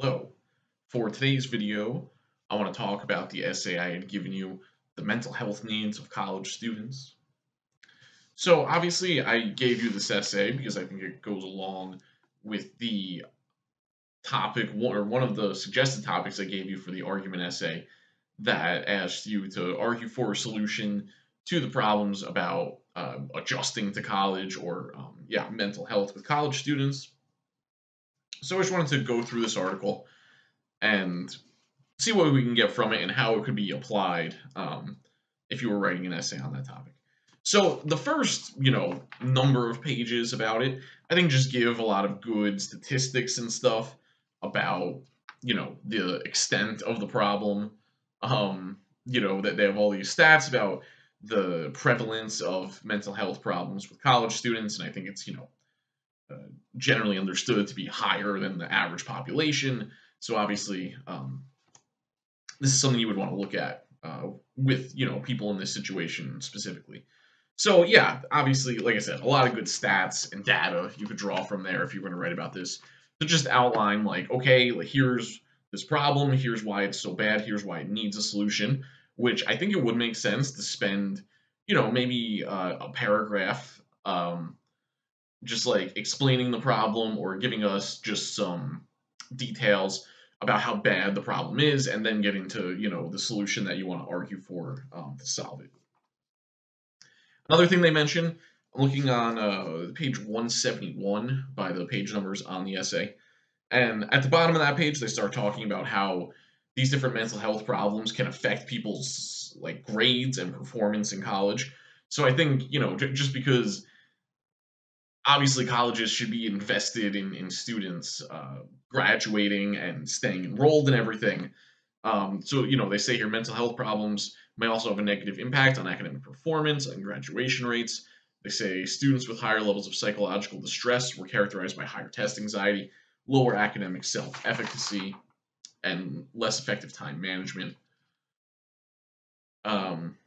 Hello. For today's video, I want to talk about the essay I had given you, the mental health needs of college students. So obviously I gave you this essay because I think it goes along with the topic, or one of the suggested topics I gave you for the argument essay that asked you to argue for a solution to the problems about adjusting to college or, mental health with college students. So I just wanted to go through this article and see what we can get from it and how it could be applied if you were writing an essay on that topic. So the first, number of pages about it, I think just give a lot of good statistics and stuff about, the extent of the problem. That they have all these stats about the prevalence of mental health problems with college students, and I think it's, uh, generally understood to be higher than the average population. So obviously, this is something you would want to look at with people in this situation specifically. So yeah, obviously, like I said, a lot of good stats and data you could draw from there if you're going to write about this to just outline like, okay, like here's this problem, here's why it's so bad, here's why it needs a solution. Which I think it would make sense to spend, maybe a paragraph, just like explaining the problem or giving us just some details about how bad the problem is, and then getting to the solution that you want to argue for to solve it. Another thing they mention, I'm looking on page 171 by the page numbers on the essay, and at the bottom of that page they start talking about how these different mental health problems can affect people's like grades and performance in college. So I think just because obviously colleges should be invested in students graduating and staying enrolled and everything. So they say here mental health problems may also have a negative impact on academic performance and graduation rates. They say students with higher levels of psychological distress were characterized by higher test anxiety, lower academic self-efficacy, and less effective time management. Um,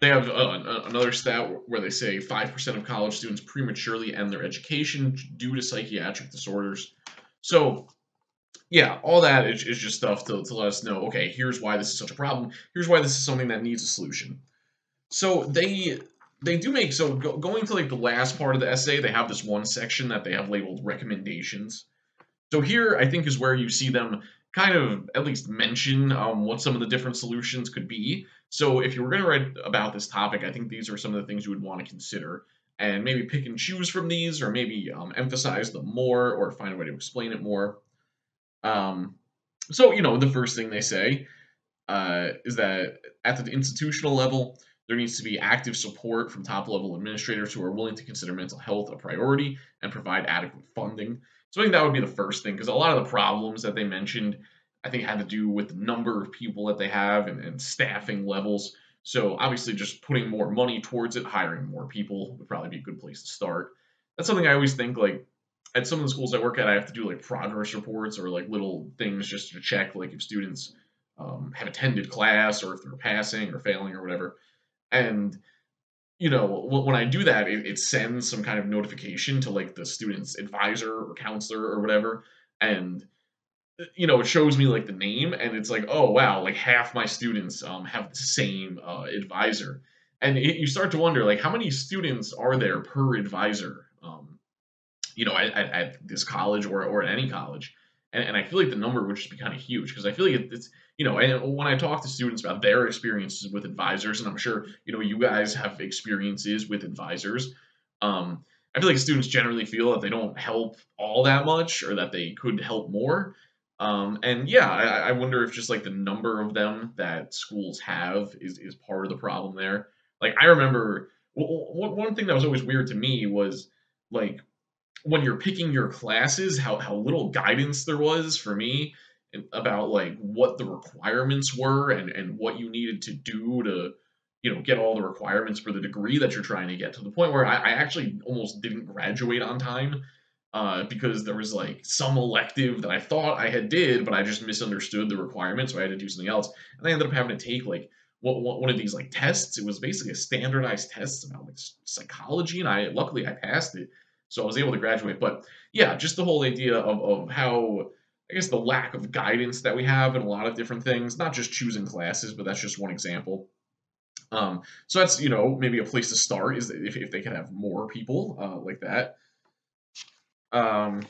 They have another stat where they say 5% of college students prematurely end their education due to psychiatric disorders. So, yeah, all that is just stuff to let us know, okay, here's why this is such a problem. Here's why this is something that needs a solution. So they do make going to like the last part of the essay, they have this one section that they have labeled recommendations. So here, I think, is where you see them kind of at least mention what some of the different solutions could be. So if you were going to write about this topic, I think these are some of the things you would want to consider, and maybe pick and choose from these, or maybe emphasize them more, or find a way to explain it more. Um, so the first thing they say is that at the institutional level, there needs to be active support from top level administrators who are willing to consider mental health a priority and provide adequate funding. So I think that would be the first thing, because a lot of the problems that they mentioned, I think, had to do with the number of people that they have and staffing levels. So obviously, just putting more money towards it, hiring more people would probably be a good place to start. That's something I always think like at some of the schools I work at, I have to do like progress reports or like little things just to check like if students have attended class or if they're passing or failing or whatever. And when I do that, it sends some kind of notification to like the student's advisor or counselor or whatever, and it shows me like the name, and it's like, oh wow, like half my students have the same advisor, and you start to wonder like how many students are there per advisor, at this college or at any college. And I feel like the number would just be kind of huge because I feel like it's, and when I talk to students about their experiences with advisors, and I'm sure, you guys have experiences with advisors, I feel like students generally feel that they don't help all that much or that they could help more. And yeah, I wonder if just like the number of them that schools have is part of the problem there. Like I remember one thing that was always weird to me was like when you're picking your classes, how little guidance there was for me about like what the requirements were and what you needed to do to get all the requirements for the degree that you're trying to get, to the point where I actually almost didn't graduate on time because there was like some elective that I thought I had did, but I just misunderstood the requirements, so I had to do something else, and I ended up having to take like one of these like tests. It was basically a standardized test about like psychology, and I luckily I passed it, so I was able to graduate. But yeah, just the whole idea of how I guess the lack of guidance that we have in a lot of different things, not just choosing classes, but that's just one example. So that's, maybe a place to start is if they could have more people like that. Um,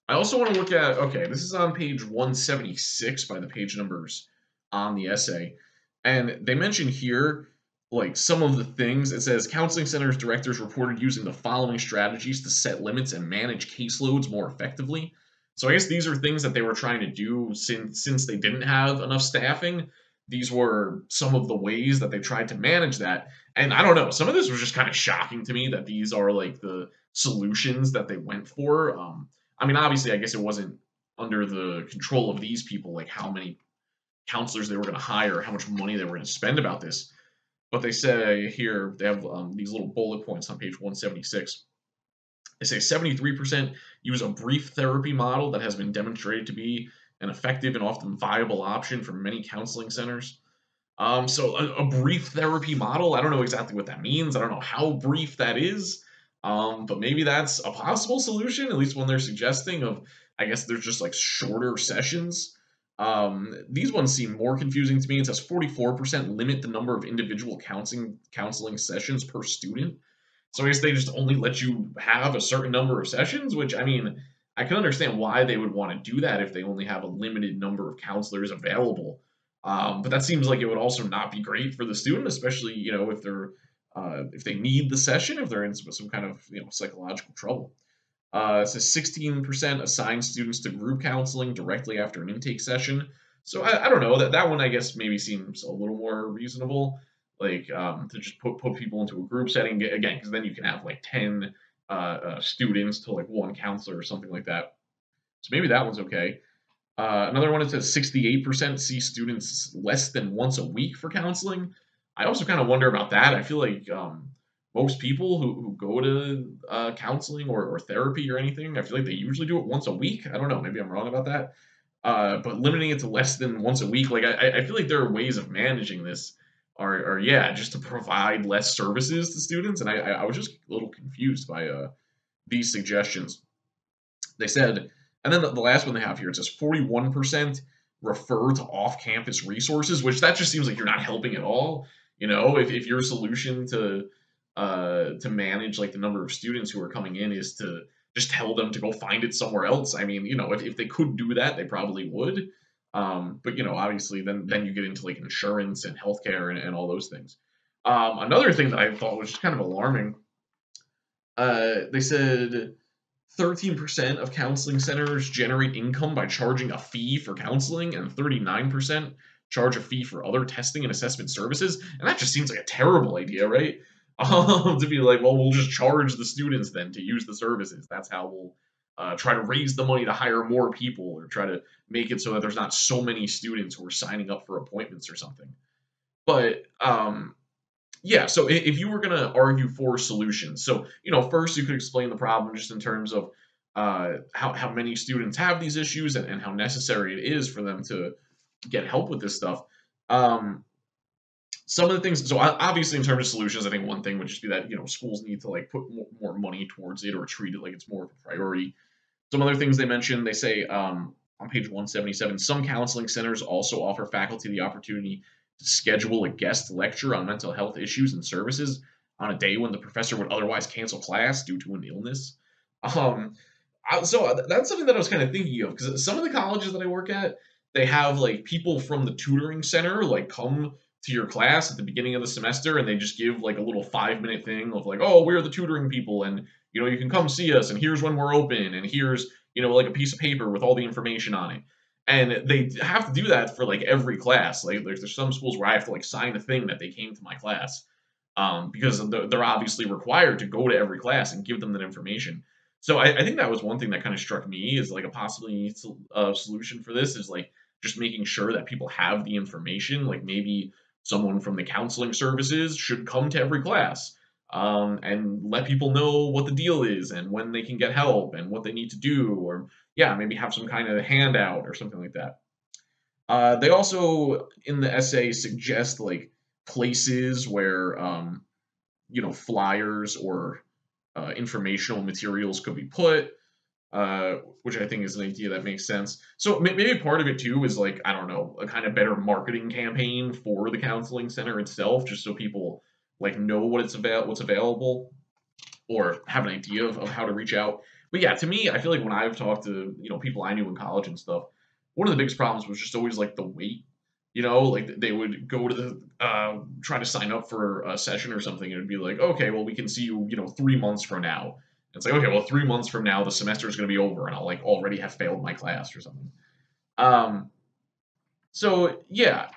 I also want to look at, okay, this is on page 176 by the page numbers on the essay. And they mention here, like, some of the things. It says counseling centers directors reported using the following strategies to set limits and manage caseloads more effectively. So I guess these are things that they were trying to do since they didn't have enough staffing. These were some of the ways that they tried to manage that. And I don't know, some of this was just kind of shocking to me that these are like the solutions that they went for. I mean, obviously, I guess it wasn't under the control of these people, like how many counselors they were going to hire, how much money they were going to spend about this. But they say here, they have these little bullet points on page 176. They say 73% use a brief therapy model that has been demonstrated to be an effective and often viable option for many counseling centers. So a brief therapy model, I don't know exactly what that means. I don't know how brief that is. But maybe that's a possible solution, at least one they're suggesting of, I guess there's just like shorter sessions. These ones seem more confusing to me. It says 44% limit the number of individual counseling sessions per student. So I guess they just only let you have a certain number of sessions, which I mean, I can understand why they would want to do that if they only have a limited number of counselors available. But that seems like it would also not be great for the student, especially if they need the session, if they're in some kind of psychological trouble. It says 16% assign students to group counseling directly after an intake session. So I don't know that one I guess maybe seems a little more reasonable, like to just put people into a group setting again, because then you can have like 10 students to like one counselor or something like that. So maybe that one's okay. Another one, it says 68% see students less than once a week for counseling. I also kind of wonder about that. I feel like most people who go to counseling or therapy or anything, I feel like they usually do it once a week. I don't know. Maybe I'm wrong about that. But limiting it to less than once a week, like I feel like there are ways of managing this, or yeah, just to provide less services to students. And I was just a little confused by these suggestions. They said, and then the last one they have here, it says 41% refer to off-campus resources, which that just seems like you're not helping at all. If your solution to manage like the number of students who are coming in is to just tell them to go find it somewhere else. I mean, if they could do that, they probably would. But obviously, then you get into like insurance and healthcare and all those things. Another thing that I thought was just kind of alarming. They said 13% of counseling centers generate income by charging a fee for counseling, and 39% charge a fee for other testing and assessment services. And that just seems like a terrible idea, right? To be like, well, we'll just charge the students then to use the services. That's how we'll try to raise the money to hire more people or try to make it so that there's not so many students who are signing up for appointments or something. But yeah, so if you were going to argue for solutions, so first you could explain the problem just in terms of how many students have these issues and how necessary it is for them to get help with this stuff. Um, some of the things, so obviously in terms of solutions, I think one thing would just be that schools need to like put more money towards it or treat it like it's more of a priority. Some other things they mentioned, they say on page 177, some counseling centers also offer faculty the opportunity to schedule a guest lecture on mental health issues and services on a day when the professor would otherwise cancel class due to an illness. Um, so that's something that I was kind of thinking of because some of the colleges that I work at, they have like people from the tutoring center like come to your class at the beginning of the semester and they just give like a little 5 minute thing of like, oh, we're the tutoring people and you can come see us and here's when we're open and here's like a piece of paper with all the information on it. And they have to do that for like every class. Like there's some schools where I have to like sign a thing that they came to my class, because they're obviously required to go to every class and give them that information. So I think that was one thing that kind of struck me as like a possibly solution for this is like just making sure that people have the information. Like maybe someone from the counseling services should come to every class, and let people know what the deal is and when they can get help and what they need to do, or yeah, maybe have some kind of handout or something like that. They also in the essay suggest like places where flyers or informational materials could be put. which I think is an idea that makes sense. So maybe part of it too is like, I don't know, a kind of better marketing campaign for the counseling center itself, just so people like know what's available, or have an idea of how to reach out. But yeah, to me, I feel like when I've talked to people I knew in college and stuff, one of the biggest problems was just always like the wait. Like they would go to the try to sign up for a session or something, and it'd be like, okay, well we can see you, 3 months from now. And it's like, okay, well 3 months from now the semester is going to be over, and I'll like already have failed my class or something. Um, so yeah,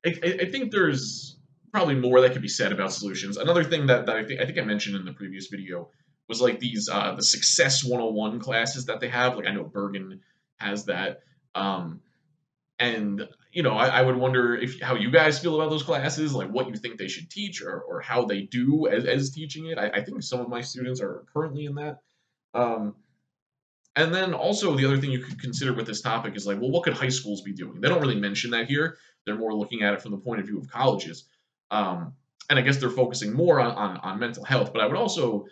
I think there's probably more that could be said about solutions. Another thing that I think I mentioned in the previous video was like these the Success 101 classes that they have. Like I know Bergen has that. Um, and I would wonder if how you guys feel about those classes, like what you think they should teach, or how they do as teaching it. I think some of my students are currently in that. Um, and then also the other thing you could consider with this topic is like, well, what could high schools be doing? They don't really mention that here. They're more looking at it from the point of view of colleges. Um, and I guess they're focusing more on mental health. But I would also,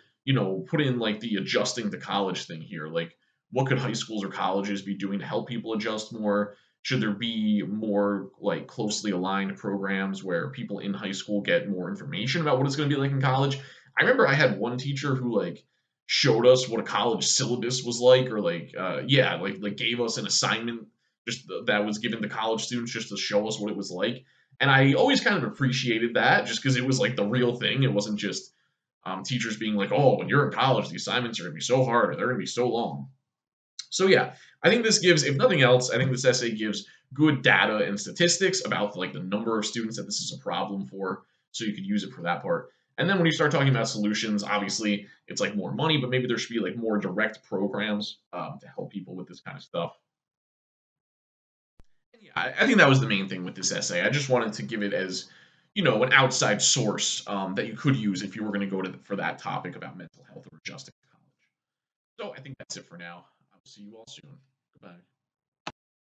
put in like the adjusting to college thing here. Like, what could high schools or colleges be doing to help people adjust more? Should there be more like closely aligned programs where people in high school get more information about what it's going to be like in college? I remember I had one teacher who like showed us what a college syllabus was like, or like yeah, like gave us an assignment just that was given to college students just to show us what it was like. And I always kind of appreciated that, just because it was like the real thing. It wasn't just teachers being like, oh, when you're in college the assignments are going to be so hard, or they're going to be so long. So yeah, I think this gives, if nothing else, I think this essay gives good data and statistics about like the number of students that this is a problem for, so you could use it for that part. And then when you start talking about solutions, obviously it's like more money, but maybe there should be like more direct programs to help people with this kind of stuff. And yeah, I think that was the main thing with this essay. I just wanted to give it as, an outside source that you could use if you were going to go for that topic about mental health or adjusting to college. So I think that's it for now. I will see you all soon. Goodbye.